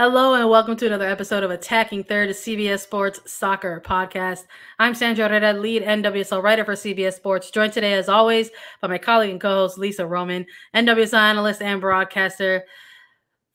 Hello and welcome to another episode of Attacking Third, a CBS Sports soccer podcast. I'm Sandra Herrera, lead NWSL writer for CBS Sports, joined today as always by my colleague and co-host Lisa Roman, NWSL analyst and broadcaster.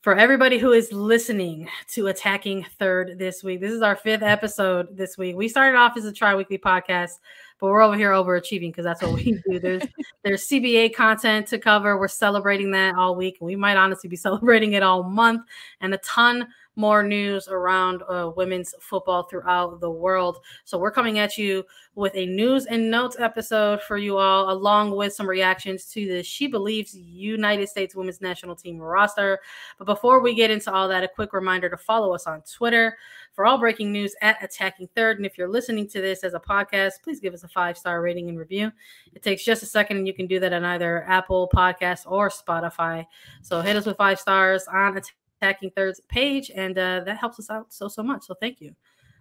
For everybody who is listening to Attacking Third this week, this is our 5th episode this week. We started off as a tri-weekly podcast, but we're over here overachieving because that's what we do. There's CBA content to cover. We're celebrating that all week. We might honestly be celebrating it all month, and a ton more news around women's football throughout the world. So we're coming at you with a news and notes episode for you all, along with some reactions to the SheBelieves United States Women's National Team roster. But before we get into all that, a quick reminder to follow us on Twitter for all breaking news at Attacking Third. And if you're listening to this as a podcast, please give us a 5-star rating and review. It takes just a second, and you can do that on either Apple Podcasts or Spotify. So hit us with 5 stars on Attacking Third's page, and that helps us out so much. So thank you.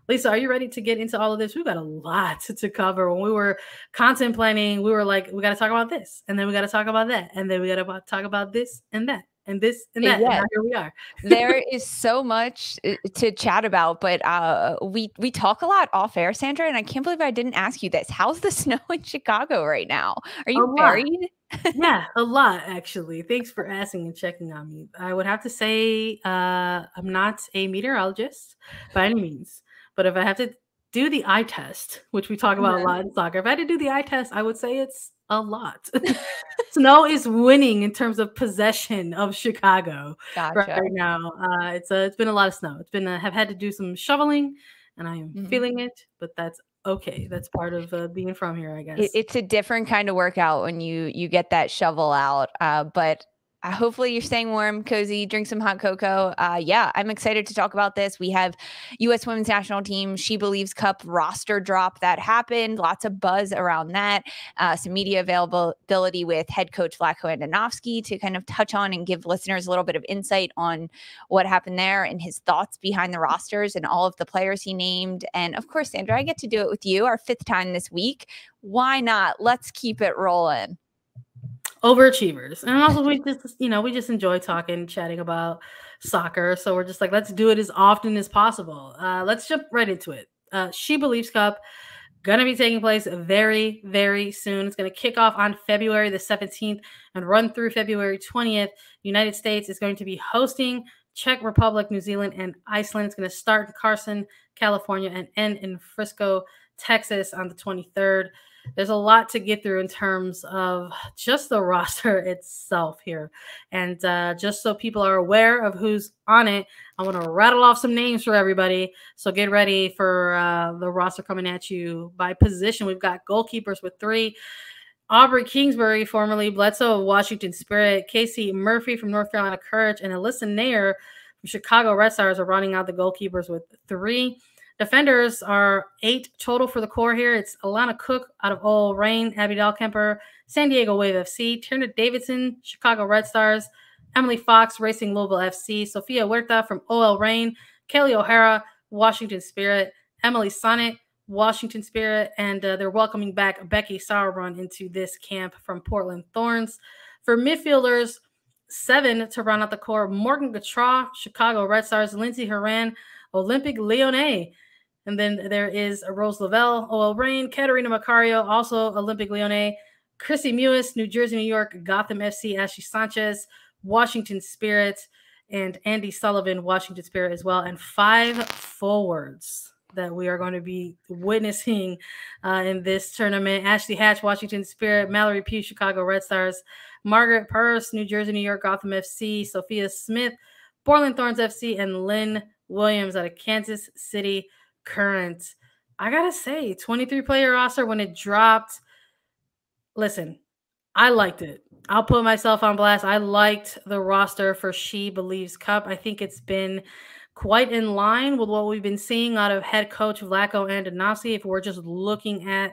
Lisa, are you ready to get into all of this? We've got a lot to cover. When we were content planning, we were like, we got to talk about this, and then we got to talk about that, and then we got to talk about this and that, and this and that. Yeah. And now here we are. There is so much to chat about, but we talk a lot off air, Sandra, and I can't believe I didn't ask you this. How's the snow in Chicago right now? Are you buried? Yeah, a lot, actually. Thanks for asking and checking on me. I would have to say I'm not a meteorologist by any means, but if I have to do the eye test, which we talk about a lot in soccer, if I had to do the eye test, I would say it's a lot. Snow is winning in terms of possession of Chicago right now. It's been a lot of snow. It's been have had to do some shoveling, and I am feeling it, but that's okay. That's part of being from here, I guess. It's a different kind of workout when you get that shovel out, but hopefully you're staying warm, cozy, drink some hot cocoa. Yeah, I'm excited to talk about this. We have U.S. Women's National Team SheBelieves Cup roster drop that happened. Lots of buzz around that. Some media availability with head coach Vlatko Andonovski to kind of touch on and give listeners a little bit of insight on what happened there and his thoughts behind the rosters and all of the players he named. And of course, Sandra, I get to do it with you, our 5th time this week. Why not? Let's keep it rolling. Overachievers. And also we just enjoy chatting about soccer. So we're just like, let's do it as often as possible. Let's jump right into it. SheBelieves Cup gonna be taking place very, very soon. It's gonna kick off on February the 17th and run through February 20th. United States is going to be hosting Czech Republic, New Zealand, and Iceland. It's gonna start in Carson, California, and end in Frisco, Texas on the 23rd. There's a lot to get through in terms of just the roster itself here. And just so people are aware of who's on it, I want to rattle off some names for everybody. So get ready for the roster coming at you by position. We've got goalkeepers with 3. Aubrey Kingsbury, formerly Bledsoe of Washington Spirit, Casey Murphy from North Carolina Courage, and Alyssa Nair from Chicago Red Stars are running out the goalkeepers with 3. Defenders are 8 total for the core here. It's Alana Cook out of OL Reign, Abby Dahlkemper, San Diego Wave FC, Tierna Davidson, Chicago Red Stars, Emily Fox, Racing Louisville FC, Sofia Huerta from OL Reign, Kelly O'Hara, Washington Spirit, Emily Sonnet, Washington Spirit, and they're welcoming back Becky Sauerbrunn into this camp from Portland Thorns. For midfielders, 7 to round out the core, Morgan Gautrat, Chicago Red Stars, Lindsay Horan, Olympique Lyonnais. And then there is Rose Lavelle, OL Reign, Katerina Macario, also Olympique Lyonnais, Chrissy Mewis, New Jersey, New York, Gotham FC, Ashley Sanchez, Washington Spirit, and Andy Sullivan, Washington Spirit as well. And 5 forwards that we are going to be witnessing in this tournament. Ashley Hatch, Washington Spirit, Mallory Pugh, Chicago Red Stars, Margaret Purce, New Jersey, New York, Gotham FC, Sophia Smith, Portland Thorns FC, and Lynn Williams out of Kansas City Current. I gotta say, 23-player roster when it dropped. Listen, I liked it. I'll put myself on blast. I liked the roster for SheBelieves Cup. I think it's been quite in line with what we've been seeing out of head coach Vlatko Andonovski. If we're just looking at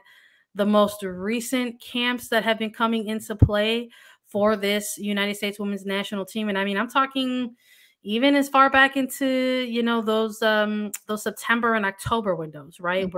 the most recent camps that have been coming into play for this United States Women's National Team, and I mean, I'm talking even as far back into, those September and October windows, right?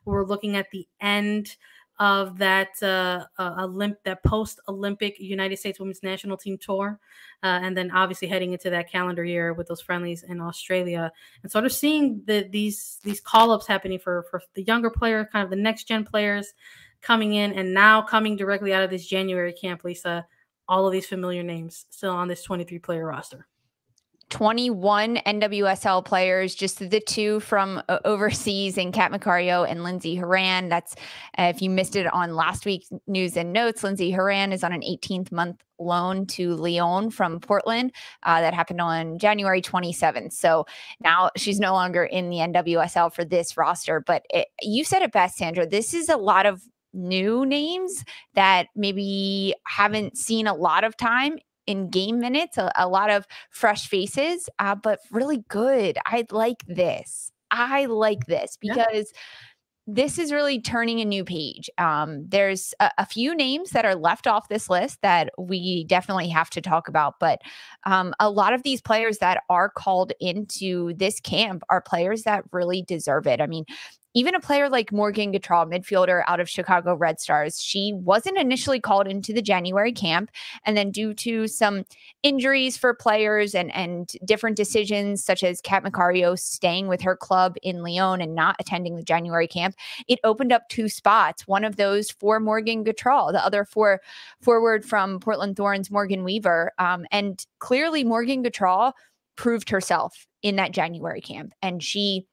We're looking at the end of that that post-Olympic United States Women's National Team tour, and then obviously heading into that calendar year with those friendlies in Australia, and sort of seeing these call-ups happening for the younger players, kind of the next-gen players coming in, and now coming directly out of this January camp, Lisa, all of these familiar names still on this 23-player roster. 21 NWSL players, just the two from overseas, and Cat Macario and Lindsay Herrera. That's if you missed it on last week's news and notes, Lindsay Herrera is on an 18-month loan to Lyon from Portland. That happened on January 27th. So now she's no longer in the NWSL for this roster. But you said it best, Sandra. This is a lot of new names that maybe haven't seen a lot of time in game minutes, a lot of fresh faces, but really good. I like this because this is really turning a new page. There's a few names that are left off this list that we definitely have to talk about, but a lot of these players that are called into this camp are players that really deserve it. I mean, even a player like Morgan Gautrat, midfielder out of Chicago Red Stars, she wasn't initially called into the January camp. And then due to some injuries for players and different decisions, such as Cat Macario staying with her club in Lyon and not attending the January camp, it opened up 2 spots. One of those for Morgan Gautrat, the other for forward from Portland Thorns, Morgan Weaver. And clearly Morgan Gautrat proved herself in that January camp, and she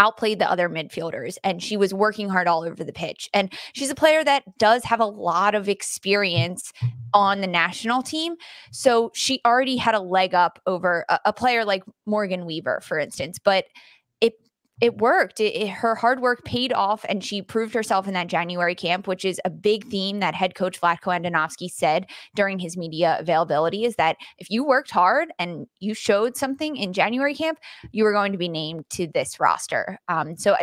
outplayed the other midfielders, and she was working hard all over the pitch. And she's a player that does have a lot of experience on the national team. So she already had a leg up over a player like Morgan Weaver, for instance, but it worked. Her hard work paid off, and she proved herself in that January camp, which is a big theme that head coach Vlatko Andonovski said during his media availability, is that if you worked hard and you showed something in January camp, you were going to be named to this roster. So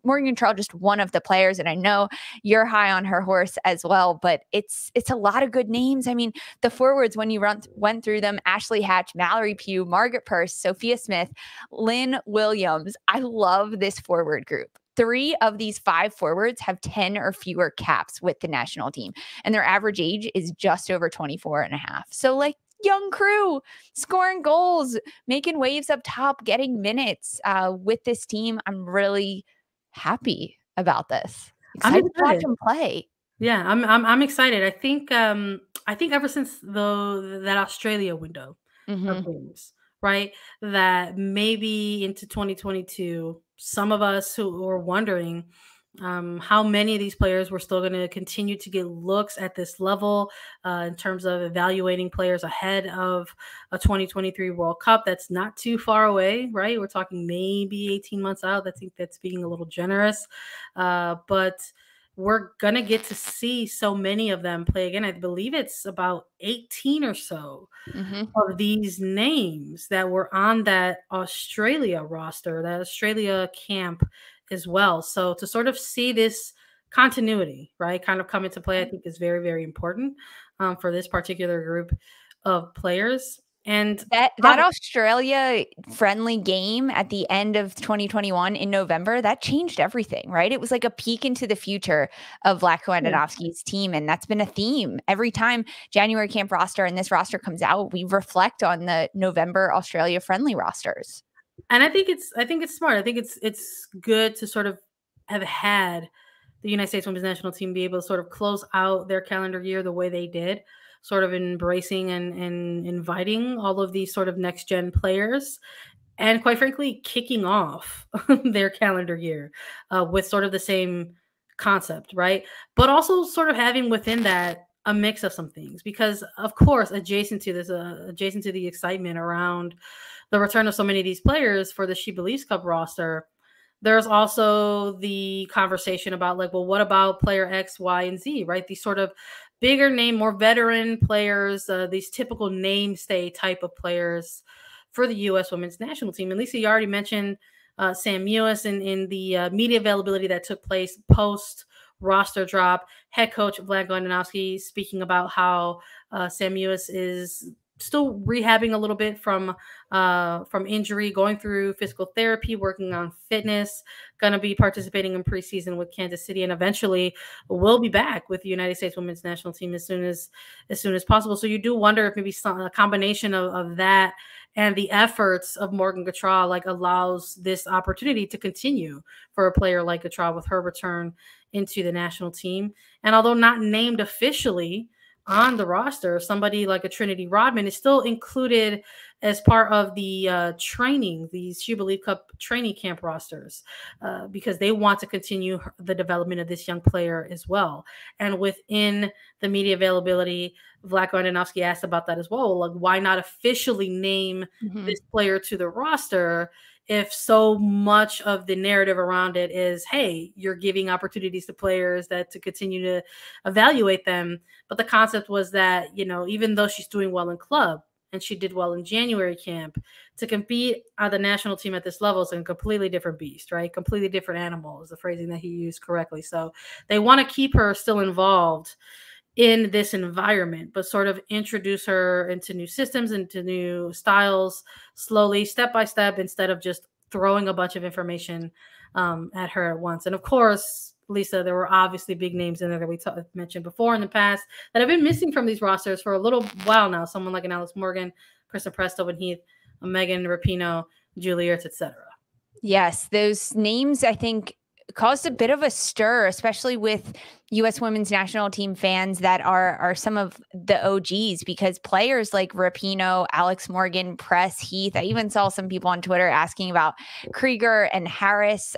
Morgan Gautrat, just one of the players, and I know you're high on her horse as well, but it's a lot of good names. I mean, the forwards, when you went through them, Ashley Hatch, Mallory Pugh, Margaret Purce, Sophia Smith, Lynn Williams. I love this forward group. 3 of these 5 forwards have 10 or fewer caps with the national team, and their average age is just over 24 and a half. So like young crew scoring goals, making waves up top, getting minutes with this team. I'm really happy about this. Excited to watch them play. Yeah, I'm excited. I think ever since that Australia window of games, right, that maybe into 2022, some of us who were wondering how many of these players were still going to continue to get looks at this level in terms of evaluating players ahead of a 2023 World Cup. That's not too far away, right? We're talking maybe 18 months out. I think that's being a little generous, but we're going to get to see so many of them play again. I believe it's about 18 or so of these names that were on that Australia roster, that Australia camp as well. So to sort of see this continuity, right, kind of come into play, I think is very, very important for this particular group of players. And that Australia friendly game at the end of 2021 in November, that changed everything, right? It was like a peek into the future of Vlatko Andonovski's team. And that's been a theme. Every time January camp roster and this roster comes out, we reflect on the November Australia friendly rosters. And I think it's smart. I think it's good to sort of have had the United States Women's National Team be able to sort of close out their calendar year the way they did, sort of embracing and inviting all of these sort of next gen players, and quite frankly, kicking off their calendar year with sort of the same concept, right? But also sort of having within that a mix of some things, because of course, adjacent to the excitement around the return of so many of these players for the SheBelieves Cup roster, there's also the conversation about like, well, what about player X, Y, and Z, right? These sort of bigger name, more veteran players, these typical namestay type of players for the U.S. Women's National Team. And Lisa, you already mentioned Sam Mewis in the media availability that took place post roster drop. Head coach Vlatko Andonovski speaking about how Sam Mewis is still rehabbing a little bit from injury, going through physical therapy, working on fitness, going to be participating in preseason with Kansas City, and eventually will be back with the United States Women's National Team as soon as possible. So you do wonder if maybe a combination of that and the efforts of Morgan Gautrat like allows this opportunity to continue for a player like Gautrat with her return into the national team. And although not named officially on the roster, somebody like a Trinity Rodman is still included as part of the training, these SheBelieves Cup training camp rosters, because they want to continue the development of this young player as well. And within the media availability, Vlatko Andonovski asked about that as well. Like, why not officially name this player to the roster if so much of the narrative around it is, hey, you're giving opportunities to players that to continue to evaluate them. But the concept was that, even though she's doing well in club and she did well in January camp, to compete on the national team at this level is a completely different beast, right? Completely different animal is the phrasing that he used correctly. So they want to keep her still involved in this environment, but sort of introduce her into new systems, into new styles, slowly, step by step, instead of just throwing a bunch of information at her at once. And of course, Lisa, there were obviously big names in there that we mentioned before in the past that have been missing from these rosters for a little while now. Someone like an Alex Morgan, Kristen Press, Tobin Heath, Megan Rapinoe, Julie Ertz, etc. Yes, those names, I think, caused a bit of a stir, especially with U.S. Women's National Team fans that are some of the OGs, because players like Rapinoe, Alex Morgan, Press, Heath, I even saw some people on Twitter asking about Krieger and Harris.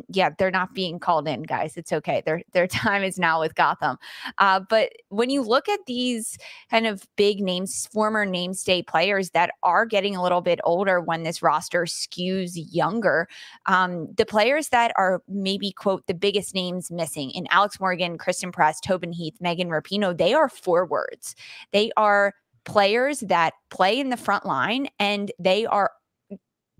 Yeah, they're not being called in, guys. It's okay. Their time is now with Gotham. But when you look at these kind of big names, former namestay players that are getting a little bit older when this roster skews younger, the players that are maybe, quote, the biggest names missing in Alex Morgan, Kristen Press, Tobin Heath, Megan Rapinoe, they are forwards. They are players that play in the front line, and they are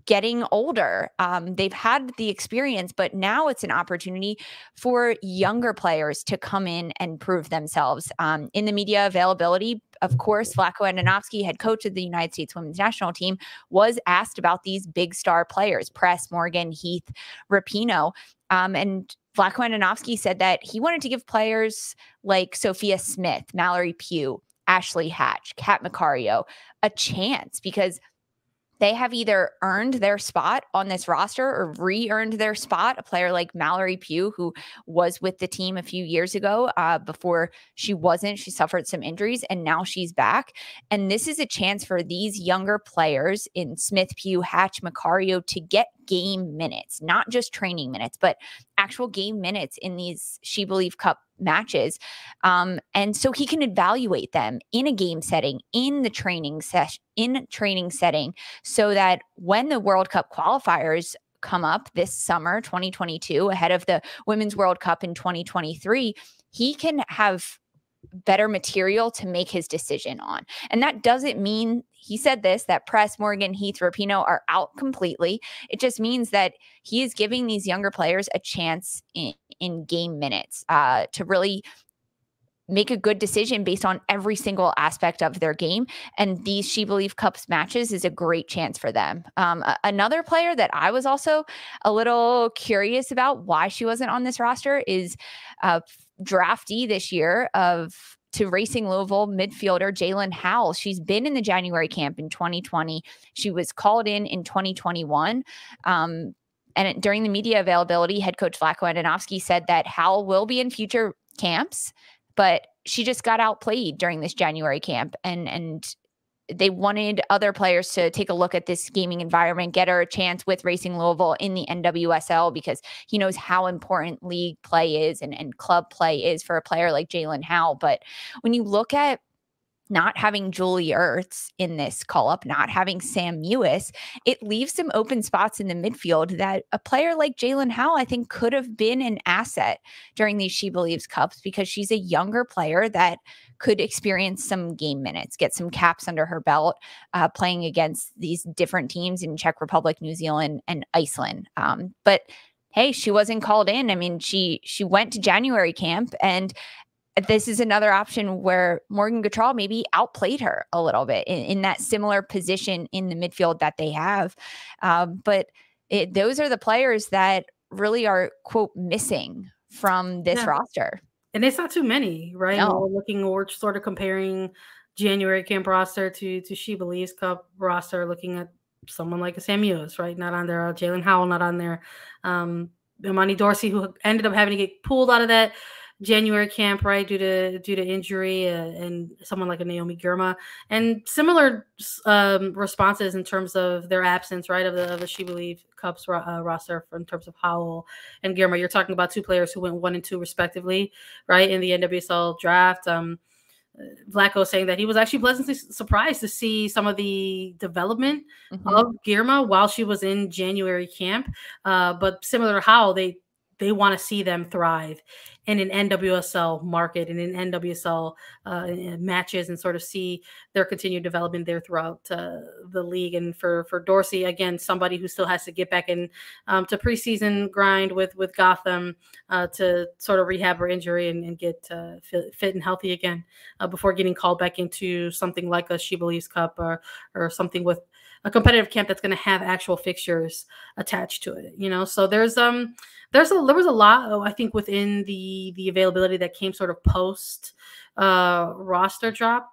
getting older. They've had the experience, but now it's an opportunity for younger players to come in and prove themselves. In the media availability, of course, Vlatko Andonovski, head coach of the United States Women's National Team, was asked about these big star players, Press, Morgan, Heath, Rapinoe. And Vlatko Andonovski said that he wanted to give players like Sophia Smith, Mallory Pugh, Ashley Hatch, Cat Macario a chance, because they have either earned their spot on this roster or re-earned their spot. A player like Mallory Pugh, who was with the team a few years ago, before she wasn't, she suffered some injuries, and now she's back. And this is a chance for these younger players in Smith, Pugh, Hatch, Macario to get game minutes, not just training minutes, but actual game minutes in these SheBelieves Cup matches. And so he can evaluate them in a game setting, in the training setting, so that when the World Cup qualifiers come up this summer, 2022, ahead of the Women's World Cup in 2023, he can have better material to make his decision on. And that doesn't mean, he said this, that Press, Morgan, Heath, Rapinoe are out completely. It just means that he is giving these younger players a chance in game minutes to really make a good decision based on every single aspect of their game. And these SheBelieves Cups matches is a great chance for them. Another player that I was also a little curious about why she wasn't on this roster is draftee this year to Racing Louisville midfielder Jalen Howell. She's been in the January camp in 2020. She was called in 2021. And during the media availability, head coach Vlatko Andonovski said that Howell will be in future camps, but she just got outplayed during this January camp. And they wanted other players to take a look at this gaming environment, get her a chance with Racing Louisville in the NWSL, because he knows how important league play is and club play is for a player like Jalen Howell. But when you look at not having Julie Ertz in this call-up, not having Sam Mewis, it leaves some open spots in the midfield that a player like Jalen Howell, I think, could have been an asset during these SheBelieves Cups, because she's a younger player that could experience some game minutes, get some caps under her belt, playing against these different teams in Czech Republic, New Zealand, and Iceland. But hey, she wasn't called in. I mean, she went to January camp, and this is another option where Morgan Gautrat maybe outplayed her a little bit in that similar position in the midfield that they have. But those are the players that really are, quote, missing from this roster. And it's not too many, right? No. We're sort of comparing January camp roster to SheBelieves Cup roster, looking at someone like a Sam Mewis, right? Not on there. Jalen Howell, not on there. Imani Dorsey, who ended up having to get pulled out of that January camp, right, due to injury, and someone like a Naomi Girma, and similar responses in terms of their absence, right, of the SheBelieves Cups roster in terms of Howell and Girma. You're talking about two players who went 1 and 2 respectively, right, in the NWSL draft. Vlatko saying that he was actually pleasantly surprised to see some of the development of Girma while she was in January camp. But similar to Howell, they want to see them thrive in an NWSL market and in NWSL matches, and sort of see their continued development there throughout the league. And for Dorsey, again, somebody who still has to get back in to preseason grind with Gotham to sort of rehab her injury and get fit and healthy again before getting called back into something like a SheBelieves Cup or something with a competitive camp that's going to have actual fixtures attached to it, you know. So there was a lot, I think, within the availability that came sort of post roster drop,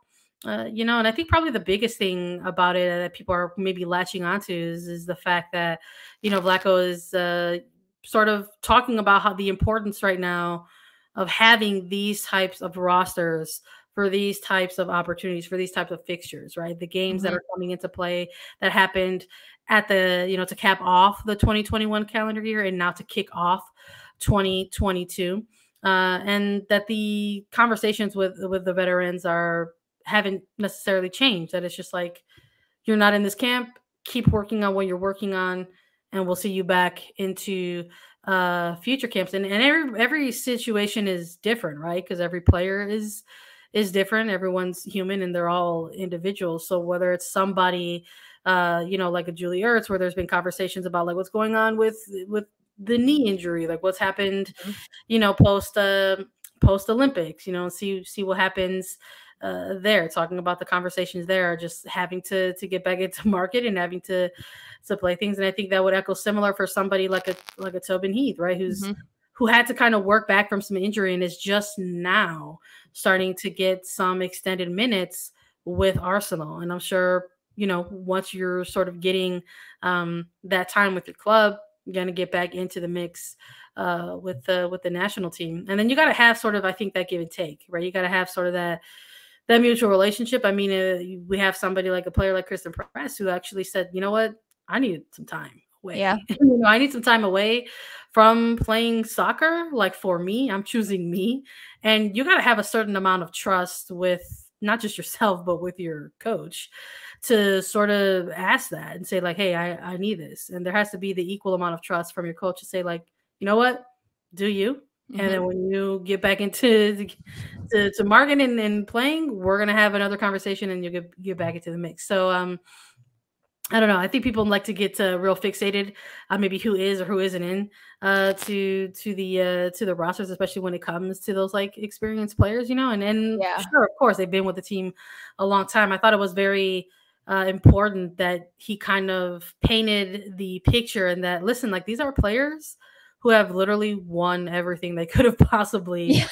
you know. And I think probably the biggest thing about it that people are maybe latching onto is the fact that, you know, Vlatko is sort of talking about how the importance right now of having these types of rosters for these types of opportunities, for these types of fixtures, right? The games that are coming into play that happened at the, you know, to cap off the 2021 calendar year and now to kick off 2022. And that the conversations with the veterans haven't necessarily changed. That it's just like, you're not in this camp, keep working on what you're working on, and we'll see you back into future camps. And every situation is different, right? Because every player is different. Everyone's human and they're all individuals. So whether it's somebody, you know, like a Julie Ertz, where there's been conversations about like what's going on with the knee injury, like what's happened, you know, post Olympics, you know, see what happens there. Talking about the conversations there, just having to get back into market and having to play things. And I think that would echo similar for somebody like a Tobin Heath, right? Who had to kind of work back from some injury and is just now starting to get some extended minutes with Arsenal. And I'm sure, you know, once you're sort of getting that time with your club, you're going to get back into the mix with the national team. And then you got to have sort of, I think, that give and take, right? You got to have sort of that mutual relationship. I mean, we have somebody like a player like Kristen Press who actually said, you know what, I need some time away. Yeah. You know, I need some time away from playing soccer. Like for me, I'm choosing me. And you got to have a certain amount of trust with not just yourself, but with your coach to sort of ask that and say like, hey, I need this. And there has to be the equal amount of trust from your coach to say like, you know what, do you? And then when you get back into to marketing and playing, we're going to have another conversation and you'll get back into the mix. So, I don't know. I think people like to get real fixated on maybe who is or who isn't in to the rosters, especially when it comes to those like experienced players, you know. And sure, of course, they've been with the team a long time. I thought it was very important that he kind of painted the picture and that, listen, like these are players who have literally won everything they could have possibly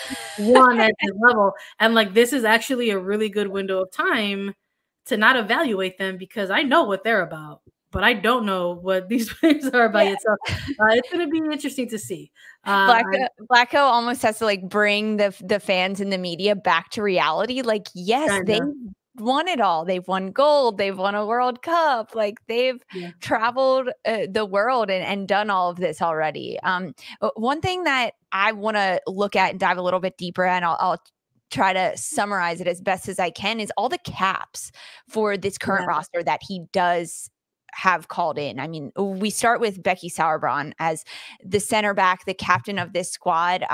won at this level. And like, this is actually a really good window of time to not evaluate them because I know what they're about, but I don't know what these players are about yet. So it's going to be interesting to see. Vlatko almost has to like bring the fans and the media back to reality. Like, yes, they won it all. They've won gold. They've won a World Cup. Like they've traveled the world and done all of this already. One thing that I want to look at and dive a little bit deeper, and I'll try to summarize it as best as I can, is all the caps for this current roster that he does have called in. I mean, we start with Becky Sauerbrunn as the center back, the captain of this squad.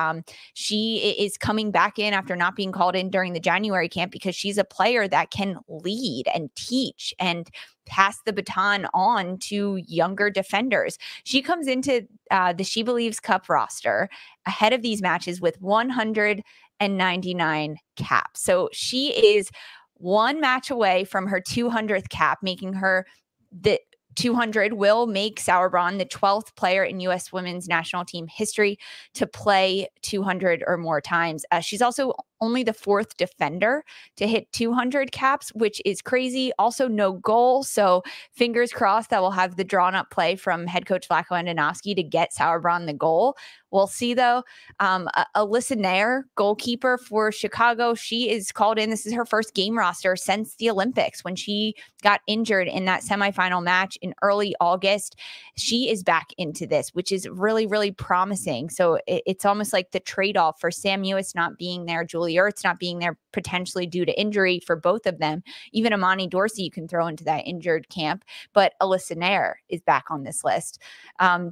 She is coming back in after not being called in during the January camp because she's a player that can lead and teach and pass the baton on to younger defenders. She comes into the SheBelieves Cup roster ahead of these matches with 100 99 caps. So she is one match away from her 200th cap, making her the 200 will make Sauerbrunn the 12th player in U.S. women's national team history to play 200 or more times. She's also only the 4th defender to hit 200 caps, which is crazy. Also, no goal. So fingers crossed that we'll have the drawn up play from head coach Vlatko Andonovski to get Sauerbrunn the goal. We'll see, though. Alyssa Nair, goalkeeper for Chicago, she is called in. This is her first game roster since the Olympics when she got injured in that semifinal match in early August. She is back into this, which is really, really promising. So it's almost like the trade-off for Sam Mewis not being there, Julie Ertz not being there potentially due to injury for both of them. Even Amani Dorsey you can throw into that injured camp, but Alyssa Nair is back on this list.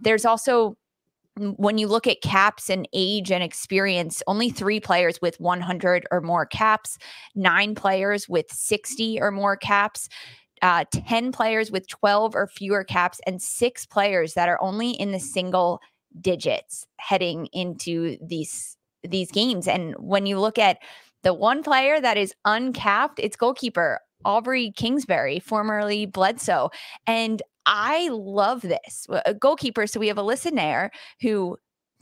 There's also, when you look at caps and age and experience, only 3 players with 100 or more caps, 9 players with 60 or more caps, 10 players with 12 or fewer caps, and 6 players that are only in the single digits heading into these games. And when you look at the one player that is uncapped, it's goalkeeper Aubrey Kingsbury, formerly Bledsoe. And I love this. A goalkeeper, so we have Alyssa Nair, who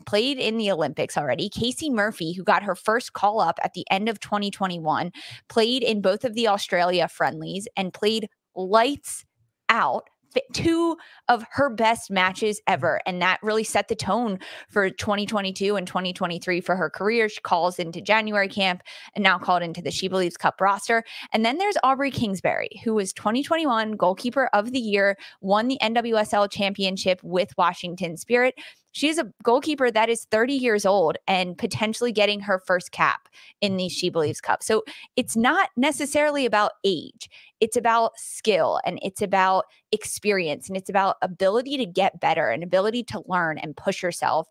played in the Olympics already. Casey Murphy, who got her first call up at the end of 2021, played in both of the Australia friendlies and played lights out. 2 of her best matches ever. And that really set the tone for 2022 and 2023 for her career. She calls into January camp and now called into the SheBelieves Cup roster. And then there's Aubrey Kingsbury, who was 2021 goalkeeper of the year, won the NWSL championship with Washington Spirit. She's a goalkeeper that is 30 years old and potentially getting her first cap in the SheBelieves Cup. So it's not necessarily about age. It's about skill, and it's about experience, and it's about ability to get better and ability to learn and push yourself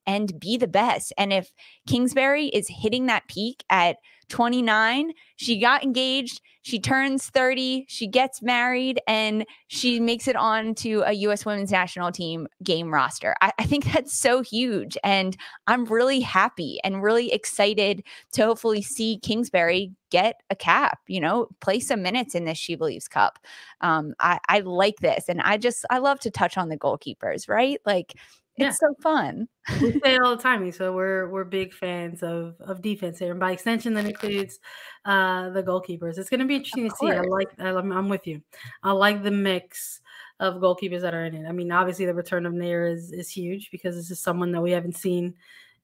and be the best. And if Kingsbury is hitting that peak at 29, she got engaged, she turns 30, she gets married, and she makes it on to a U.S. women's national team game roster. I think that's so huge. And I'm really happy and really excited to hopefully see Kingsbury get a cap, play some minutes in this SheBelieves Cup. I like this. And I love to touch on the goalkeepers, right? Like, it's so fun. We say it all the time. So we're big fans of defense here, and by extension, that includes the goalkeepers. It's going to be interesting to see. I'm with you. I like the mix of goalkeepers that are in it. I mean, obviously, the return of Nair is huge because this is someone that we haven't seen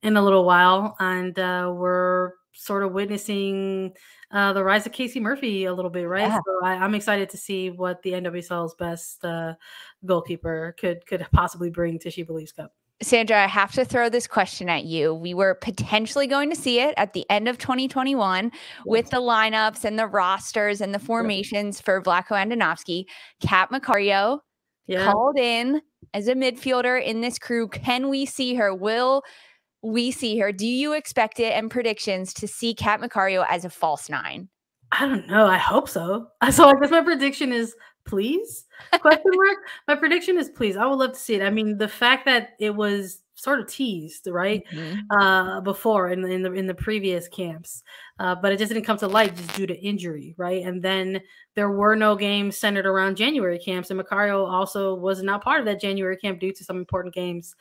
in a little while, and we're sort of witnessing the rise of Casey Murphy a little bit, right? Yeah. So I'm excited to see what the NWSL's best goalkeeper could possibly bring to SheBelieves Cup. Sandra, I have to throw this question at you. We were potentially going to see it at the end of 2021 with the lineups and the rosters and the formations for Vlatko Andonovski. Cat Macario called in as a midfielder in this crew. Can we see her? Will we see her? Do you expect it, and predictions to see Cat Macario as a false 9? I don't know. I hope so. So I guess my prediction is please? Question mark. My prediction is please. I would love to see it. I mean, the fact that it was sort of teased, right, before in the previous camps, but it just didn't come to light just due to injury, right? And then there were no games centered around January camps, and Macario also was not part of that January camp due to some important games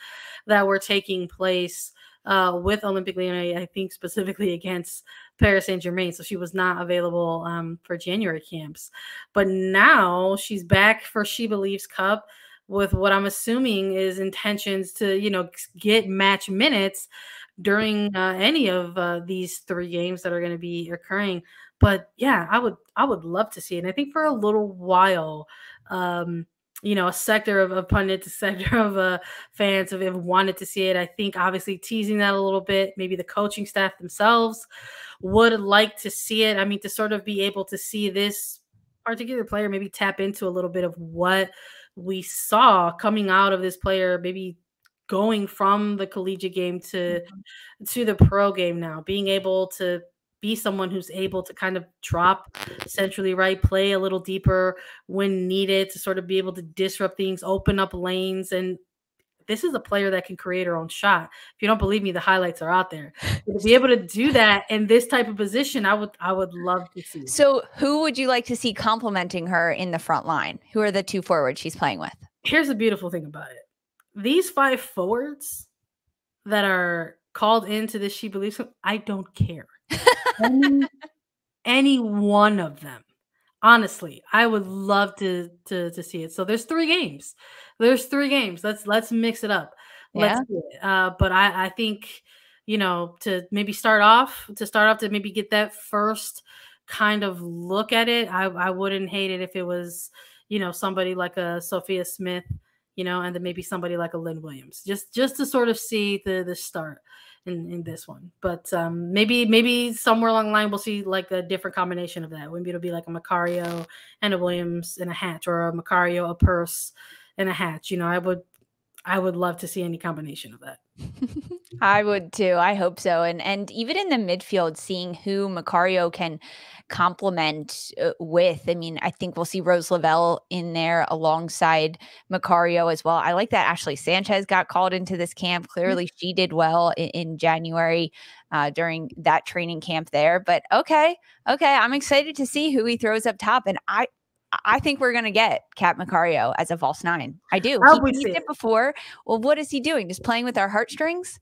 that were taking place with Olympique Lyonnais, I think specifically against Paris Saint-Germain. So she was not available for January camps. But now she's back for SheBelieves Cup with what I'm assuming is intentions to, get match minutes during any of these 3 games that are going to be occurring. But yeah, I would love to see it. And I think for a little while, a sector of pundits, a sector of fans have wanted to see it. I think obviously teasing that a little bit, maybe the coaching staff themselves would like to see it. I mean, to sort of be able to see this particular player maybe tap into a little bit of what we saw coming out of this player, maybe going from the collegiate game to the pro game now, being able to be someone who's able to kind of drop centrally right, play a little deeper when needed to sort of be able to disrupt things, open up lanes, and this is a player that can create her own shot. If you don't believe me, the highlights are out there. But to be able to do that in this type of position, I would love to see. So who would you like to see complimenting her in the front line? Who are the 2 forwards she's playing with? Here's the beautiful thing about it. These 5 forwards that are called into this SheBelieves, I don't care. any one of them. Honestly, I would love to see it. So there's 3 games. Let's mix it up. Let's do it. But I think, to maybe start off to maybe get that first kind of look at it. I wouldn't hate it if it was, somebody like a Sophia Smith, and then maybe somebody like a Lynn Williams, just to sort of see the start in this one. But maybe somewhere along the line we'll see like a different combination of that. Maybe it'll be like a Macario and a Williams and a Hatch, or a Macario, a Purce, and a Hatch. I would love to see any combination of that. I would too. I hope so. And even in the midfield, seeing who Macario can complement with. I mean, I think we'll see Rose Lavelle in there alongside Macario as well. I like that Ashley Sanchez got called into this camp. Clearly, she did well in January during that training camp there. But okay, I'm excited to see who he throws up top. And I think we're going to get Cat Macario as a false 9. I do. He teased it before. Well, what is he doing? Just playing with our heartstrings?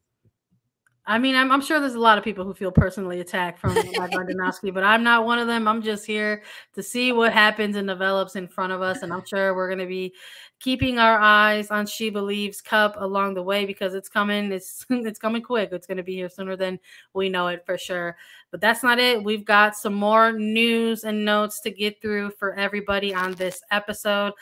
I mean, I'm sure there's a lot of people who feel personally attacked from Margaret Andonovski, but I'm not one of them. I'm just here to see what happens and develops in front of us. And I'm sure we're going to be keeping our eyes on SheBelieves Cup along the way, because it's coming. It's coming quick. It's going to be here sooner than we know it, for sure. But that's not it. We've got some more news and notes to get through for everybody on this episode,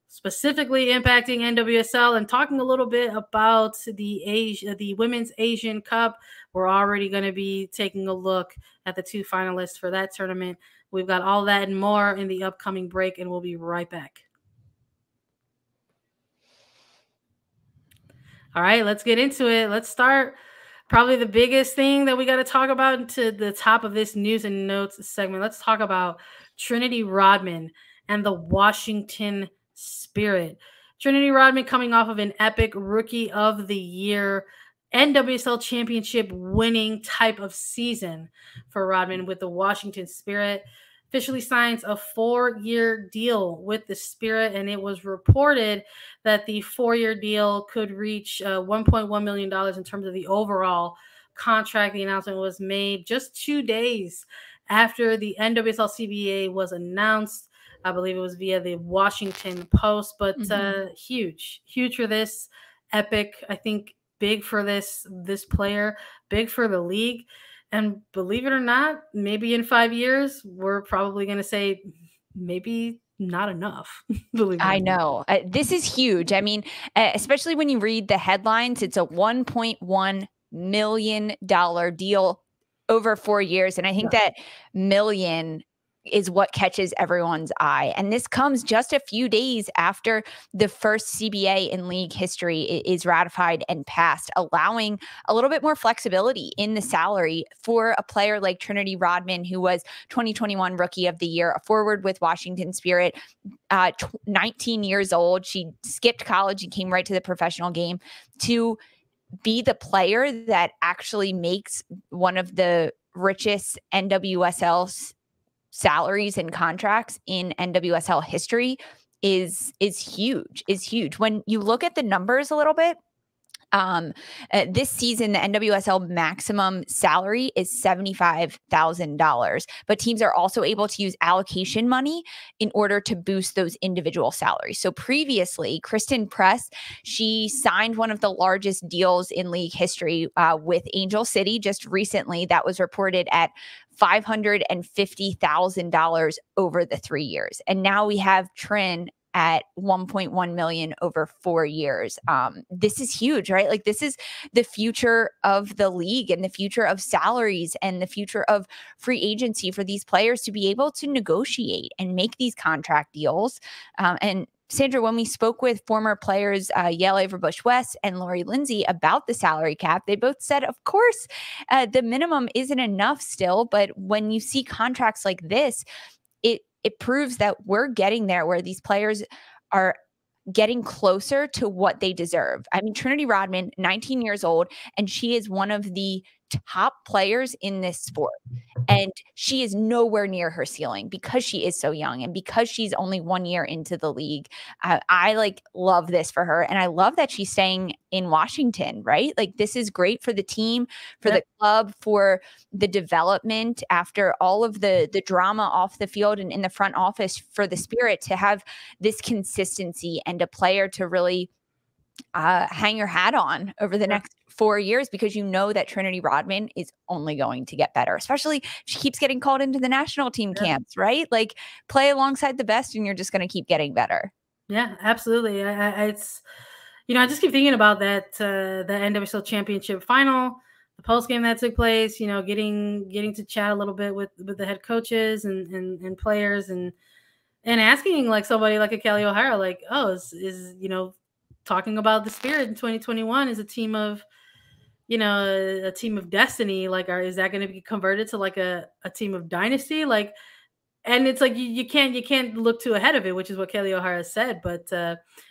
specifically impacting NWSL, and talking a little bit about the Women's Asian Cup. We're already going to be taking a look at the 2 finalists for that tournament. We've got all that and more in the upcoming break, and we'll be right back. All right, let's get into it. Let's start probably the biggest thing that we got to talk about to the top of this news and notes segment. Let's talk about Trinity Rodman and the Washington Spirit. Trinity Rodman coming off of an epic Rookie of the Year, NWSL Championship winning type of season for Rodman with the Washington Spirit. Officially signs a 4-year deal with the Spirit, and it was reported that the 4-year deal could reach $1.1 million in terms of the overall contract. The announcement was made just 2 days after the NWSL CBA was announced. I believe it was via the Washington Post, but huge for this, epic. I think big for this player, big for the league. And believe it or not, maybe in 5 years, we're probably going to say maybe not enough. I know. This is huge. I mean, especially when you read the headlines, it's a $1.1 million deal over 4 years. And I think that million is what catches everyone's eye. And this comes just a few days after the first CBA in league history is ratified and passed, allowing a little bit more flexibility in the salary for a player like Trinity Rodman, who was 2021 Rookie of the Year, a forward with Washington Spirit, 19 years old. She skipped college and came right to the professional game to be the player that actually makes one of the richest NWSL salaries and contracts in NWSL history is huge. When you look at the numbers a little bit, this season, the NWSL maximum salary is $75,000, but teams are also able to use allocation money in order to boost those individual salaries. So previously, Kristen Press, she signed one of the largest deals in league history with Angel City just recently. That was reported at $550,000 over the 3 years. And now we have Trin at 1.1 million over 4 years. This is huge, right? Like, this is the future of the league and the future of salaries and the future of free agency for these players to be able to negotiate and make these contract deals. And Sandra, when we spoke with former players, Yael Averbuch-West and Lori Lindsay, about the salary cap, they both said, of course, the minimum isn't enough still. But when you see contracts like this, it proves that we're getting there, where these players are getting closer to what they deserve. I mean, Trinity Rodman, 19 years old, and she is one of the top players in this sport. And she is nowhere near her ceiling because she is so young and because she's only 1 year into the league. I like love this for her. And I love that she's staying in Washington, right? Like this is great for the team, for the club, for the development after all of the drama off the field and in the front office for the Spirit to have this consistency and a player to really hang your hat on over the next 4 years, because you know that Trinity Rodman is only going to get better, especially if she keeps getting called into the national team camps, right? Like play alongside the best and you're just going to keep getting better. Yeah, absolutely. It's, I just keep thinking about that, the NWSL championship final, the post game that took place, getting to chat a little bit with the head coaches and players and asking like somebody like a Kelly O'Hara, like, oh, is talking about the Spirit in 2021 is a team of, a team of destiny. Like, is that going to be converted to like a team of dynasty? Like, and it's like you can't look too ahead of it, which is what Kealia O'Hara said. But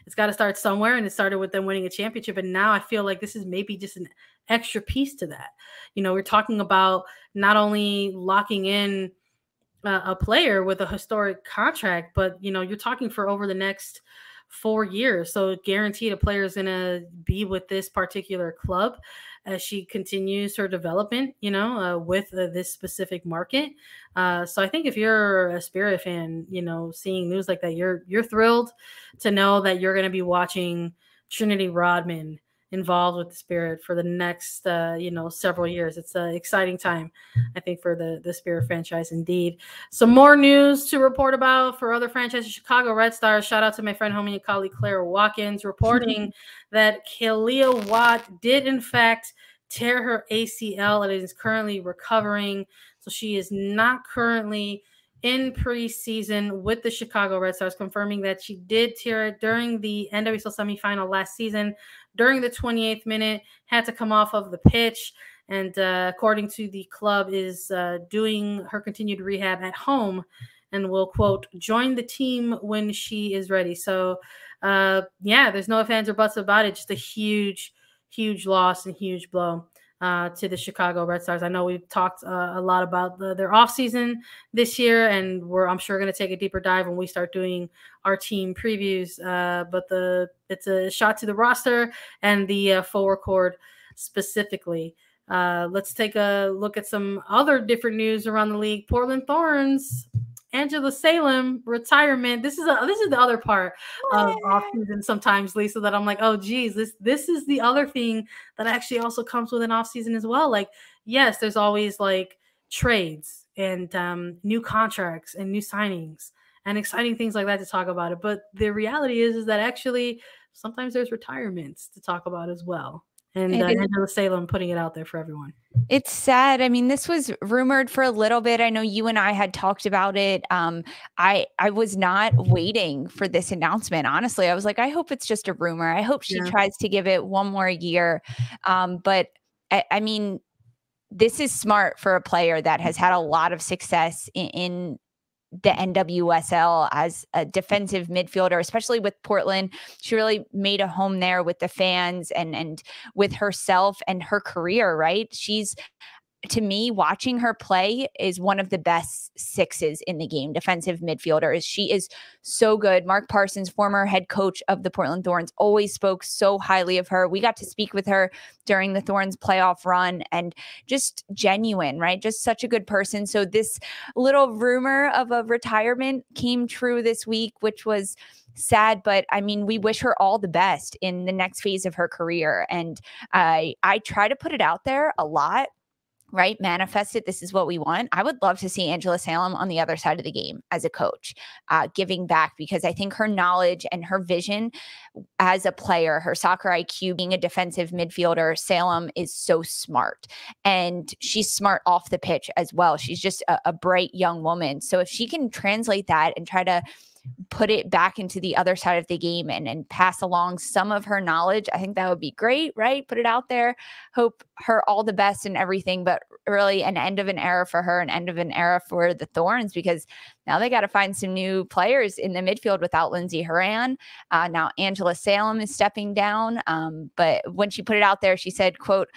it's got to start somewhere, and it started with them winning a championship. And now I feel like this is maybe just an extra piece to that. We're talking about not only locking in a player with a historic contract, but you're talking for over the next 4 years. So guaranteed a player is going to be with this particular club as she continues her development, with this specific market. So I think if you're a Spirit fan, seeing news like that, you're thrilled to know that you're going to be watching Trinity Rodman involved with the Spirit for the next, several years. It's an exciting time, I think, for the Spirit franchise indeed. Some more news to report about for other franchises. Chicago Red Stars, shout out to my friend, homie, and colleague Claire Watkins, reporting that Kealia Watt did in fact tear her ACL and is currently recovering. So she is not currently in preseason with the Chicago Red Stars, confirming that she did tear it during the NWSL semifinal last season. During the 28th minute, had to come off of the pitch, and according to the club, is doing her continued rehab at home and will, quote, join the team when she is ready. So, there's no ifs, ands, or buts about it. Just a huge, huge loss and huge blow to the Chicago Red Stars. I know we've talked a lot about their offseason this year, and I'm sure going to take a deeper dive when we start doing our team previews. But it's a shot to the roster and the forward cord specifically. Let's take a look at some other different news around the league. Portland Thorns, Angela Salem retirement. This is the other part of offseason sometimes, Lisa, that I'm like, oh geez, this is the other thing that actually also comes with an offseason as well. Like, yes, there's always like trades and new contracts and new signings and exciting things like that to talk about it. But the reality is that actually sometimes there's retirements to talk about as well. And Angela Salem putting it out there for everyone. It's sad. I mean, this was rumored for a little bit. I know you and I had talked about it. I was not waiting for this announcement. Honestly, I was like, I hope it's just a rumor. I hope she tries to give it one more year. But I mean, this is smart for a player that has had a lot of success in the NWSL as a defensive midfielder, especially with Portland. She really made a home there with the fans and with herself and her career, right? She's, to me, watching her play is one of the best sixes in the game, defensive midfielders. She is so good. Mark Parsons, former head coach of the Portland Thorns, always spoke so highly of her. We got to speak with her during the Thorns playoff run, and just genuine, right? Just such a good person. So this little rumor of a retirement came true this week, which was sad, but I mean, we wish her all the best in the next phase of her career. And I try to put it out there a lot, right? Manifest it. This is what we want. I would love to see Angela Salem on the other side of the game as a coach, giving back, because I think her knowledge and her vision as a player, her soccer IQ, being a defensive midfielder, Salem is so smart, and she's smart off the pitch as well. She's just a bright young woman. So if she can translate that and try to put it back into the other side of the game and pass along some of her knowledge, I think that would be great, right? Put it out there. Hope her all the best and everything, but really an end of an era for her, an end of an era for the Thorns, because now they got to find some new players in the midfield without Lindsay Herrera. Now Angela Salem is stepping down. But when she put it out there, she said, quote,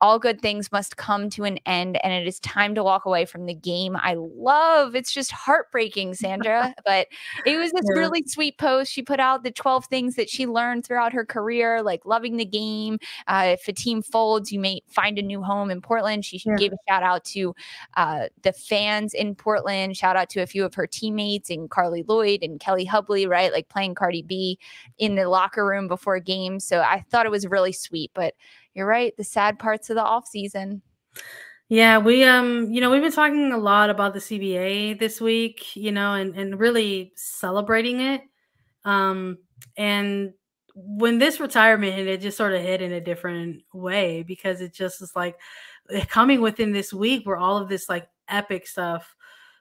"All good things must come to an end, and it is time to walk away from the game I love." It's just heartbreaking, Sandra. But it was this really sweet post. She put out the 12 things that she learned throughout her career, like loving the game. If a team folds, you may find a new home in Portland. She gave a shout out to the fans in Portland, shout out to a few of her teammates and Carly Lloyd and Kelly Hubley, right? Like playing Cardi B in the locker room before games. So I thought it was really sweet, but you're right. The sad parts of the off season. Yeah, we we've been talking a lot about the CBA this week, and really celebrating it. And when this retirement hit, it just sort of hit in a different way, because it just is like coming within this week where all of this like epic stuff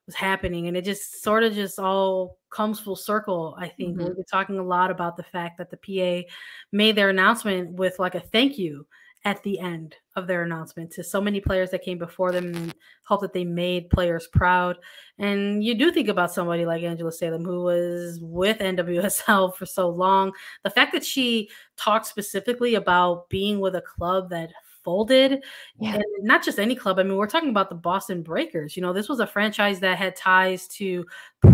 was happening, and it just sort of just all comes full circle. I think we've been talking a lot about the fact that the PA made their announcement with like a thank you at the end of their announcement to so many players that came before them, and hope that they made players proud. And you do think about somebody like Angela Salem, who was with NWSL for so long. The fact that she talked specifically about being with a club that folded, and not just any club. I mean, we're talking about the Boston Breakers. This was a franchise that had ties to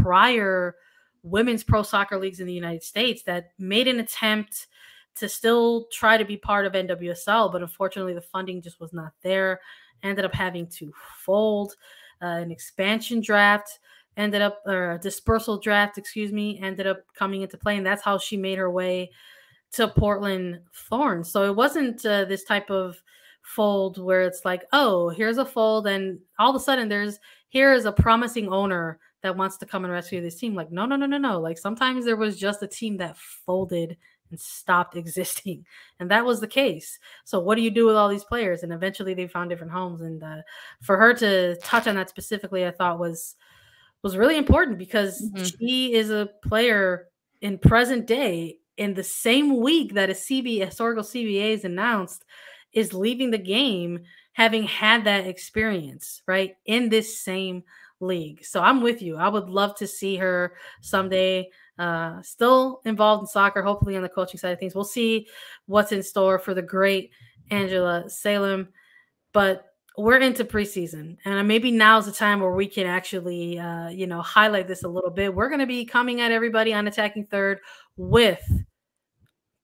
prior women's pro soccer leagues in the United States that made an attempt to still try to be part of NWSL, but unfortunately the funding just was not there. Ended up having to fold. An expansion draft or a dispersal draft, ended up coming into play, and that's how she made her way to Portland Thorns. So it wasn't this type of fold where it's like, oh, here's a fold, and all of a sudden here is a promising owner that wants to come and rescue this team. Like, no. Like sometimes there was just a team that folded and stopped existing. And that was the case. So what do you do with all these players? And eventually they found different homes. And for her to touch on that specifically, I thought was really important, because she is a player in present day in the same week that a historical CBA is announced, is leaving the game, having had that experience, right, in this same league. So I'm with you. I would love to see her someday still involved in soccer, hopefully on the coaching side of things. We'll see what's in store for the great Angela Salem, but we're into preseason, and maybe now's the time where we can actually, highlight this a little bit. We're going to be coming at everybody on Attacking Third with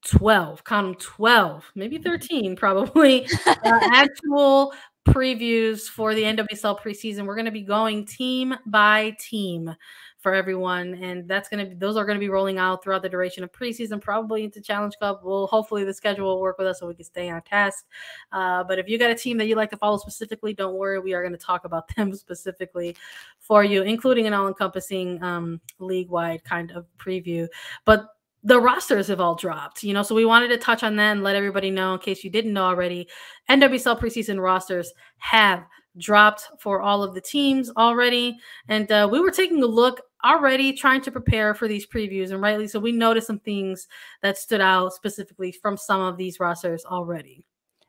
12, count them 12, maybe 13, probably actual previews for the NWSL preseason. We're going to be going team by team for everyone, and those are going to be rolling out throughout the duration of preseason, probably into Challenge Cup. Hopefully the schedule will work with us so we can stay on task. But if you got a team that you like to follow specifically, don't worry, we are going to talk about them specifically for you, including an all-encompassing league-wide kind of preview. But the rosters have all dropped, so we wanted to touch on that and let everybody know, in case you didn't know already, NWSL preseason rosters have dropped for all of the teams already. And we were taking a look already, trying to prepare for these previews, and rightly so, we noticed some things that stood out specifically from some of these rosters already.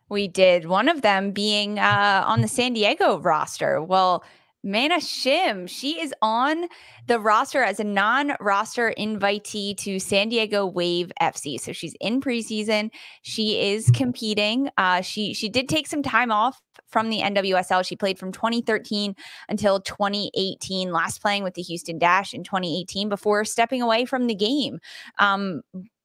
We did. One of them being on the San Diego roster. Well, Mana Shim, she is on the roster as a non-roster invitee to San Diego Wave FC. So she's in preseason. She is competing. She did take some time off from the NWSL. She played from 2013 until 2018, last playing with the Houston Dash in 2018 before stepping away from the game.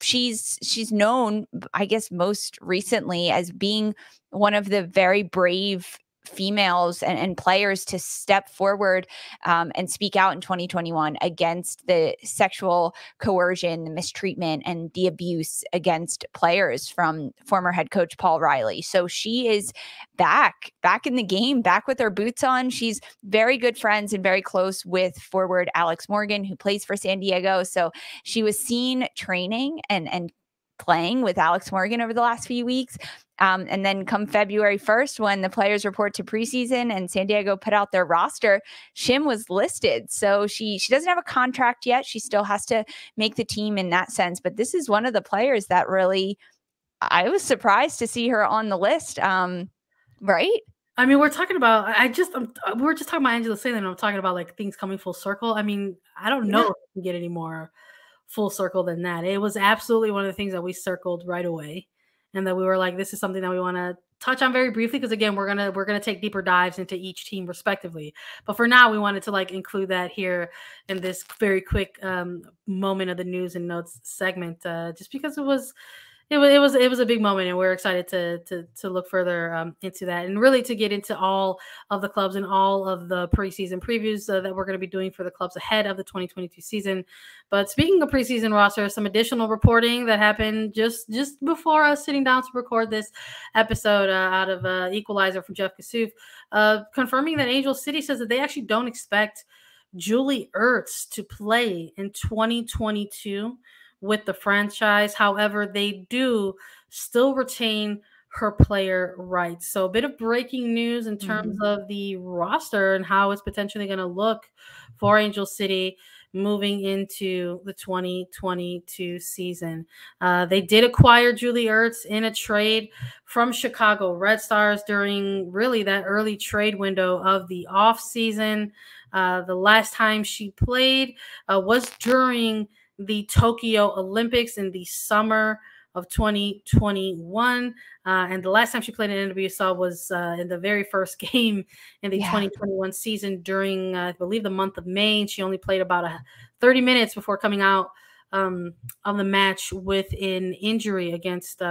She's known, I guess, most recently as being one of the very brave females and players to step forward and speak out in 2021 against the sexual coercion, the mistreatment, and the abuse against players from former head coach Paul Riley. So she is back in the game, back with her boots on. She's very good friends and very close with forward Alex Morgan, who plays for San Diego. So she was seen training and playing with Alex Morgan over the last few weeks. And then come February 1st, when the players report to preseason and San Diego put out their roster, Shim was listed. So she doesn't have a contract yet. She still has to make the team in that sense. But this is one of the players that really, I was surprised to see her on the list. Right? I mean, we're talking about, we're just talking about Angela Salem, and I'm talking about like things coming full circle. I mean, I don't know if we can get any more full circle than that. It was absolutely one of the things that we circled right away, and that we were like, this is something that we want to touch on very briefly, because again, we're gonna take deeper dives into each team respectively. But for now, we wanted to like include that here in this very quick moment of the news and notes segment, just because it was a big moment, and we're excited to look further into that, and really to get into all of the clubs and all of the preseason previews that we're going to be doing for the clubs ahead of the 2022 season. But speaking of preseason roster, some additional reporting that happened just before us sitting down to record this episode out of Equalizer from Jeff Kassouf, confirming that Angel City says that they actually don't expect Julie Ertz to play in 2022 with the franchise. However, they do still retain her player rights. So a bit of breaking news in terms of the roster and how it's potentially going to look for Angel City moving into the 2022 season. They did acquire Julie Ertz in a trade from Chicago Red Stars during really that early trade window of the off season. The last time she played was during the Tokyo Olympics in the summer of 2021. And the last time she played in NWSL was in the very first game in the 2021 season during, I believe, the month of May. And she only played about 30 minutes before coming out of the match with an injury against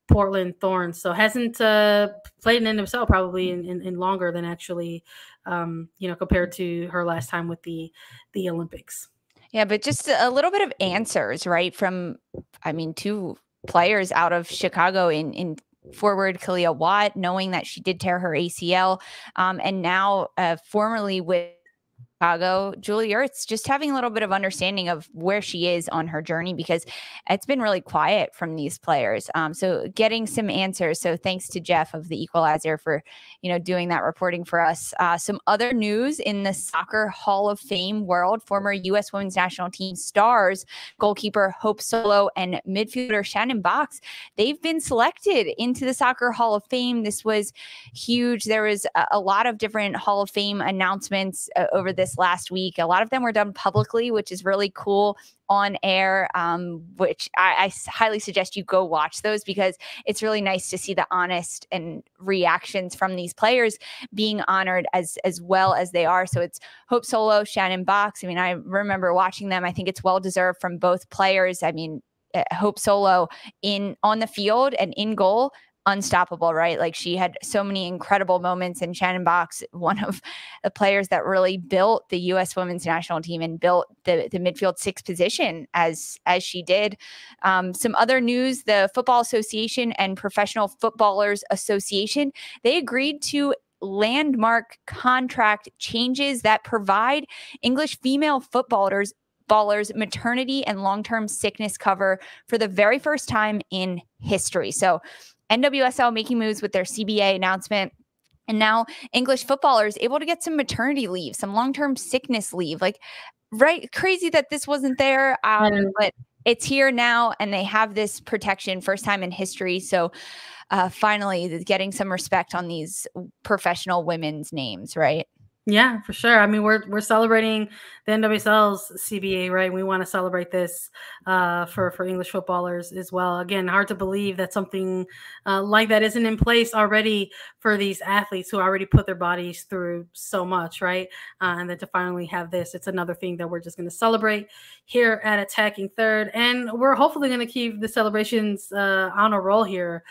Portland Thorns. So hasn't played in NWSL probably in longer than actually, compared to her last time with the Olympics. Yeah, but just a little bit of answers, right? From, I mean, two players out of Chicago in forward Kealia Watt, knowing that she did tear her ACL, and now formerly with Chicago, Julie Ertz, just having a little bit of understanding of where she is on her journey, because it's been really quiet from these players. So getting some answers. So thanks to Jeff of the Equalizer for, doing that reporting for us. Some other news in the Soccer Hall of Fame world: former U.S. Women's National Team stars, goalkeeper Hope Solo and midfielder Shannon Boxx, they've been selected into the Soccer Hall of Fame. This was huge. There was a lot of different Hall of Fame announcements over this last week. A lot of them were done publicly, which is really cool, on air, which I highly suggest you go watch those, because it's really nice to see the honest and reactions from these players being honored as well as they are. So it's Hope Solo, Shannon Boxx. I mean, I remember watching them. I think it's well deserved from both players. I mean, Hope Solo on the field and in goal, unstoppable, right? Like, she had so many incredible moments, and Shannon Boxx, one of the players that really built the U.S. Women's National Team and built the midfield sixth position as she did. Some other news: the Football Association and Professional Footballers Association, they agreed to landmark contract changes that provide English female footballers maternity and long-term sickness cover for the very first time in history. So NWSL making moves with their CBA announcement. And now English footballers able to get some maternity leave, some long-term sickness leave. Like, right? Crazy that this wasn't there, but it's here now, and they have this protection, first time in history. So finally getting some respect on these professional women's names, right? Yeah, for sure. I mean, we're celebrating the NWSL's CBA, right? We want to celebrate this for English footballers as well. Again, hard to believe that something like that isn't in place already for these athletes who already put their bodies through so much, right? And then to finally have this, it's another thing that we're just going to celebrate here at Attacking Third. And we're hopefully going to keep the celebrations on a roll here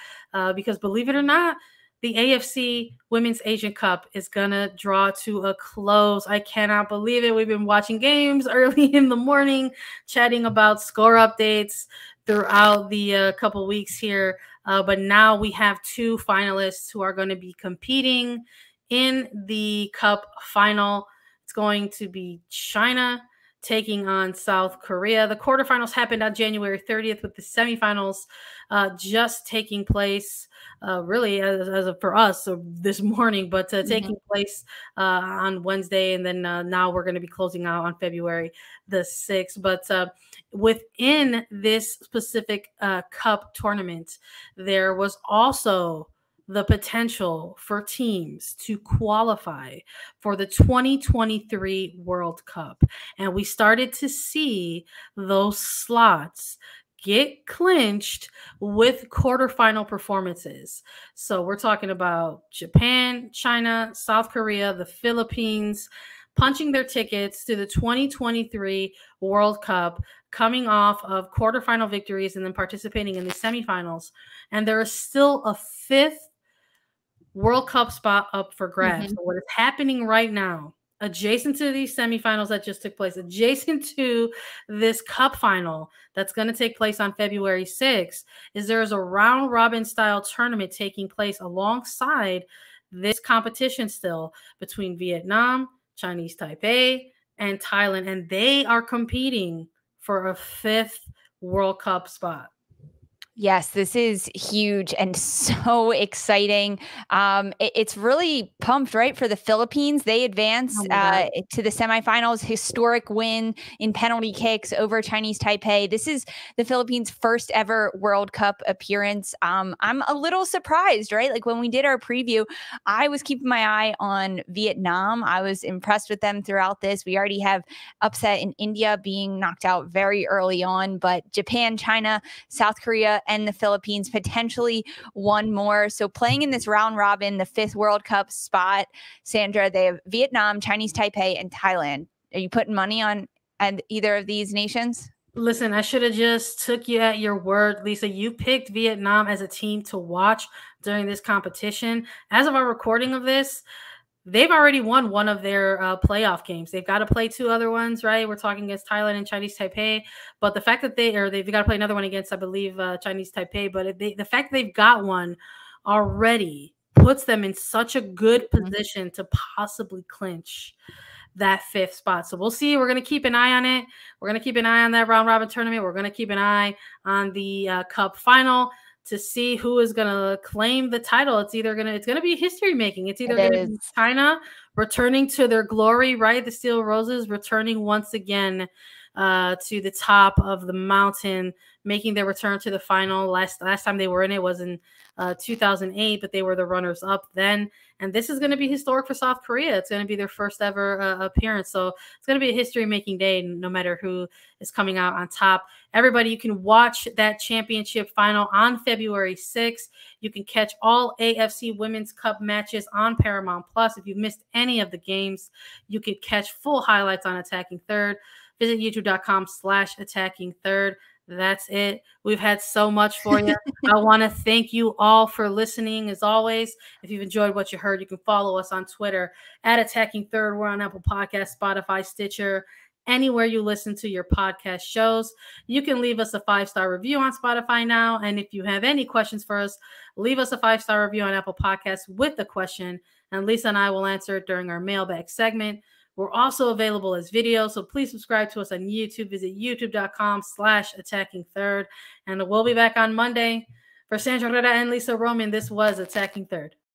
because, believe it or not, the AFC Women's Asian Cup is going to draw to a close. I cannot believe it. We've been watching games early in the morning, chatting about score updates throughout the couple weeks here. But now we have two finalists who are going to be competing in the Cup final. It's going to be China taking on South Korea. The quarterfinals happened on January 30th, with the semifinals just taking place really as for us so this morning, but taking place on Wednesday. And then now we're going to be closing out on February the 6th. But within this specific cup tournament, there was also the potential for teams to qualify for the 2023 World Cup. And we started to see those slots get clinched with quarterfinal performances. So we're talking about Japan, China, South Korea, the Philippines, punching their tickets to the 2023 World Cup, coming off of quarterfinal victories and then participating in the semifinals. And there is still a 5th World Cup spot up for grabs. So what is happening right now, adjacent to these semifinals that just took place, adjacent to this cup final that's going to take place on February 6th, is there's a round robin style tournament taking place alongside this competition still between Vietnam, Chinese Taipei, and Thailand. And they are competing for a 5th World Cup spot. Yes, this is huge and so exciting. It's really pumped, right, for the Philippines. They advance to the semifinals, historic win in penalty kicks over Chinese Taipei. This is the Philippines' first ever World Cup appearance. I'm a little surprised, right? Like when we did our preview, I was keeping my eye on Vietnam. I was impressed with them throughout this. We already have upset in India being knocked out very early on, but Japan, China, South Korea, and the Philippines, potentially one more. So playing in this round robin, the 5th World Cup spot, Sandra, they have Vietnam, Chinese Taipei, and Thailand. Are you putting money on either of these nations? Listen, I should have just took you at your word, Lisa. You picked Vietnam as a team to watch during this competition. As of our recording of this, they've already won one of their playoff games. They've got to play 2 other ones, right? We're talking against Thailand and Chinese Taipei. But the fact that they've got to play another one against, I believe, Chinese Taipei. But the fact that they've got one already puts them in such a good position to possibly clinch that 5th spot. So we'll see. We're going to keep an eye on it. We're going to keep an eye on that round robin tournament. We're going to keep an eye on the cup final to see who is going to claim the title. It's going to be history making. It's either going to be China returning to their glory, right? The Steel Roses returning once again to the top of the mountain, making their return to the final. Last time they were in it was in 2008, but they were the runners up then. And this is going to be historic for South Korea. It's going to be their first ever appearance. So it's going to be a history-making day, no matter who is coming out on top. Everybody, you can watch that championship final on February 6th. You can catch all AFC Women's Cup matches on Paramount+. If you've missed any of the games, you can catch full highlights on Attacking Third. Visit youtube.com/Attacking Third. That's it. We've had so much for you. I want to thank you all for listening. As always, if you've enjoyed what you heard, you can follow us on Twitter @Attacking Third. We're on Apple Podcasts, Spotify, Stitcher, anywhere you listen to your podcast shows. You can leave us a 5-star review on Spotify now. And if you have any questions for us, leave us a 5-star review on Apple Podcasts with the question, and Lisa and I will answer it during our mailbag segment. We're also available as video, so please subscribe to us on YouTube. Visit youtube.com/Attacking Third. And we'll be back on Monday. For Sandra and Lisa Roman, this was Attacking Third.